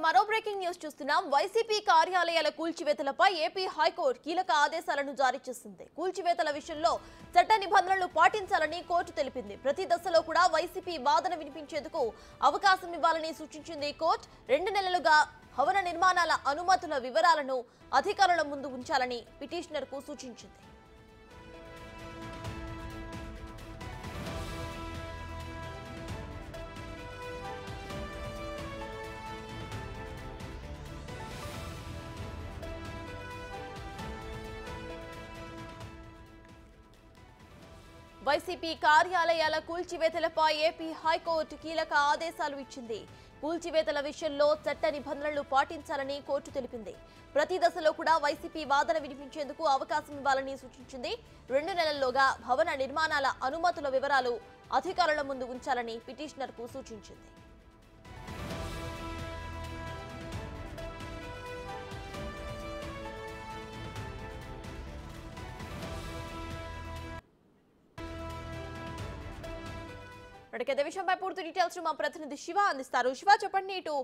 మరో breaking news చూస్తున్నాం. YCP కార్యాలయాల కూల్చివేతలపై ఏపీ హైకోర్టు కీలక ఆదేశాలను జారీ చేసింది. కూల్చివేతల విషయంలో చట్ట నిబంధనలు పాటించాలని కోర్టు తెలిపింది. ప్రతి దశలో కూడా వైసీపీ వాదన వినిపించేందుకు అవకాశం ఇవ్వాలని సూచించింది కోర్టు. 2 నెలలుగా భవన నిర్మాణాల అనుమతుల వివరాలను అధికారుల ముందు ఉంచాలని పిటిషనర్కు సూచించింది. వైసీపీ కార్యాలయాల కూల్చివేతలపై ఏపీ హైకోర్టు కీలక ఆదేశాలు ఇచ్చింది. కూల్చివేతల విషయంలో చట్ట నిబంధనలు పాటించాలని కోర్టు తెలిపింది. ప్రతి దశలో కూడా వైసీపీ వాదన వినిపించేందుకు అవకాశం ఇవ్వాలని సూచించింది. 2 నెలల్లోగా భవన నిర్మాణాల అనుమతుల వివరాలు అధికారుల ముందు ఉంచాలని పిటిషనర్కు సూచించింది. ఇదే విషయంపై పూర్తి డీటెయిల్స్ మా ప్రతినిధి శివ అందిస్తారు. శివ, చెప్పండి. ఇటు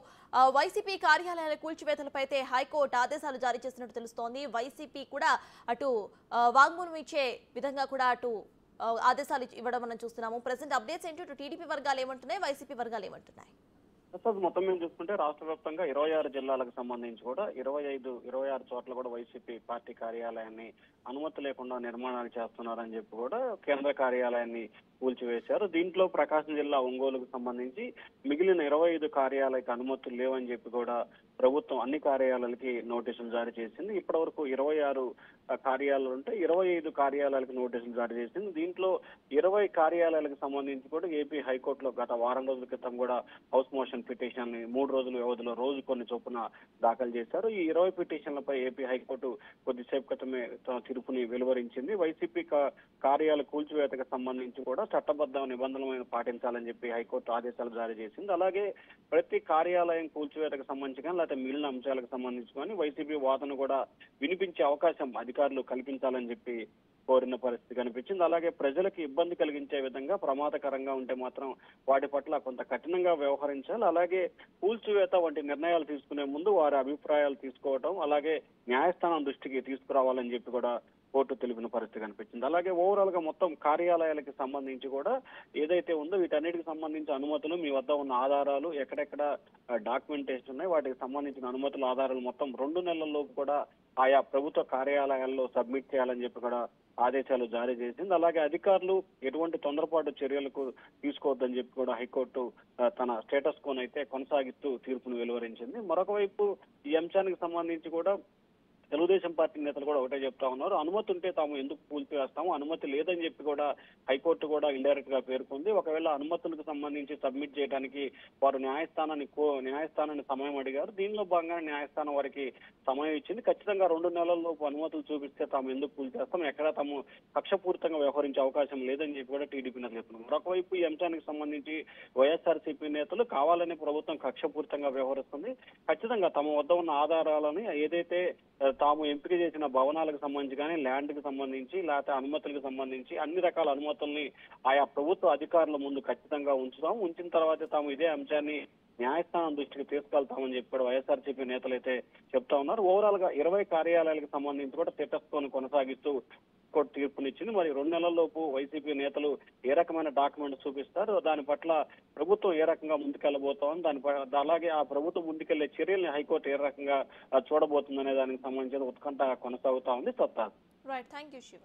వైసీపీ కార్యాలయాల కూల్చివేతలపై అయితే హైకోర్టు ఆదేశాలు జారీ చేసినట్టు తెలుస్తోంది. వైసీపీ కూడా అటు వాంగ్మూలం ఇచ్చే విధంగా కూడా అటు ఆదేశాలు ఇవ్వడం మనం చూస్తున్నాము. ప్రెసెంట్ అప్డేట్స్ ఏంటి? ఇటు టీడీపీ వర్గాలు ఏమంటున్నాయి, వైసీపీ వర్గాలు ఏమంటున్నాయి? మొత్తం మేము చూసుకుంటే రాష్ట్ర వ్యాప్తంగా 26 జిల్లాలకు సంబంధించి కూడా 26 చోట్ల కూడా వైసీపీ పార్టీ కార్యాలయాన్ని అనుమతి లేకుండా నిర్మాణాలు చేస్తున్నారని చెప్పి కూడా కేంద్ర కార్యాలయాన్ని కూల్చివేశారు. దీంట్లో ప్రకాశం జిల్లా ఒంగోలుకు సంబంధించి మిగిలిన 25 కార్యాలయాలకు అనుమతులు లేవని చెప్పి కూడా ప్రభుత్వం అన్ని కార్యాలయాలకి నోటీసులు జారీ చేసింది. ఇప్పటి వరకు 26 కార్యాలయాలు ఉంటే 25 కార్యాలయాలకు నోటీసులు జారీ చేసింది. దీంట్లో 20 కార్యాలయాలకు సంబంధించి కూడా ఏపీ హైకోర్టులో గత వారం రోజుల క్రితం కూడా హౌస్ మోషన్ పిటిషన్ ని 3 రోజుల వ్యవధిలో రోజు కొన్ని చొప్పున దాఖలు చేశారు. ఈ 20 పిటిషన్లపై ఏపీ హైకోర్టు కొద్దిసేపు క్రితమే తీర్పుని వెలువరించింది. వైసీపీ కార్యాలయ కూల్చివేతకు సంబంధించి కూడా చట్టబద్ధ నిబంధనలను పాటించాలని చెప్పి హైకోర్టు ఆదేశాలు జారీ చేసింది. అలాగే ప్రతి కార్యాలయం కూల్చివేతకు సంబంధించి కానీ లేకపోతే మిగిలిన అంశాలకు సంబంధించి కానీ వైసీపీ వాదన కూడా వినిపించే అవకాశం అధికారులు కల్పించాలని చెప్పి కోరిన పరిస్థితి కనిపించింది. అలాగే ప్రజలకు ఇబ్బంది కలిగించే విధంగా ప్రమాదకరంగా ఉంటే మాత్రం వాటి పట్ల కొంత కఠినంగా వ్యవహరించాలి. అలాగే కూల్చివేత వంటి నిర్ణయాలు తీసుకునే ముందు వారి అభిప్రాయాలు తీసుకోవడం, అలాగే న్యాయస్థానం దృష్టికి తీసుకురావాలని చెప్పి కూడా కోర్టు తెలిపిన పరిస్థితి కనిపించింది. అలాగే ఓవరాల్ గా మొత్తం కార్యాలయాలకు సంబంధించి కూడా ఏదైతే ఉందో వీటన్నిటికి సంబంధించి అనుమతులు, మీ వద్ద ఉన్న ఆధారాలు, ఎక్కడెక్కడ డాక్యుమెంటేషన్ ఉన్నాయి, వాటికి సంబంధించిన అనుమతుల ఆధారాలు మొత్తం 2 నెలల్లోపు కూడా ఆయా ప్రభుత్వ కార్యాలయాల్లో సబ్మిట్ చేయాలని చెప్పి కూడా ఆదేశాలు జారీ చేసింది. అలాగే అధికారులు ఎటువంటి తొందరపాటు చర్యలకు తీసుకోవద్దని చెప్పి కూడా హైకోర్టు తన స్టేటస్ కోన్ అయితే కొనసాగిస్తూ తీర్పును వెలువరించింది. మరొక వైపు ఈ అంశానికి సంబంధించి కూడా తెలుగుదేశం పార్టీ నేతలు కూడా ఒకటే చెప్తా ఉన్నారు. అనుమతి ఉంటే తాము ఎందుకు కూల్చివేస్తాము, అనుమతి లేదని చెప్పి కూడా హైకోర్టు కూడా ఇండైరెక్ట్ గా పేర్కొంది. ఒకవేళ అనుమతులకు సంబంధించి సబ్మిట్ చేయడానికి వారు న్యాయస్థానాన్ని సమయం అడిగారు. దీనిలో భాగంగా న్యాయస్థానం వారికి సమయం ఇచ్చింది. ఖచ్చితంగా 2 నెలల్లోపు అనుమతులు చూపిస్తే తాము ఎందుకు కూల్చేస్తాం, ఎక్కడ తాము కక్షపూరితంగా వ్యవహరించే అవకాశం లేదని చెప్పి కూడా టీడీపీ నేతలు చెప్తున్నారు. మరొకవైపు ఈ అంశానికి సంబంధించి వైఎస్ఆర్సీపీ నేతలు కావాలని ప్రభుత్వం కక్షపూరితంగా వ్యవహరిస్తుంది, ఖచ్చితంగా తమ వద్ద ఉన్న ఆధారాలని ఏదైతే తాము ఎంపిక చేసిన భవనాలకు సంబంధించి కానీ ల్యాండ్ కి సంబంధించి లేకపోతే అనుమతులకు సంబంధించి అన్ని రకాల అనుమతుల్ని ఆయా ప్రభుత్వ అధికారుల ముందు ఖచ్చితంగా ఉంచిన తర్వాత తాము ఇదే అంశాన్ని న్యాయస్థానం దృష్టికి తీసుకెళ్తామని చెప్పి కూడా వైఎస్ఆర్సీపీ నేతలు అయితే చెప్తా ఉన్నారు. ఓవరాల్ గా 20 కార్యాలయాలకు సంబంధించి కూడా స్టేటస్ కొనసాగిస్తూ కోర్టు తీర్పునిచ్చింది. మరి 2 నెలల్లోపు వైసీపీ నేతలు ఏ రకమైన డాక్యుమెంట్ చూపిస్తారు, దాని పట్ల ప్రభుత్వం ఏ రకంగా ముందుకెళ్లబోతోంది, అలాగే ఆ ప్రభుత్వం ముందుకెళ్లే చర్యల్ని హైకోర్టు ఏ రకంగా చూడబోతుందనే దానికి సంబంధించిన ఉత్కంఠ కొనసాగుతా ఉంది. Right, thank you Shiva.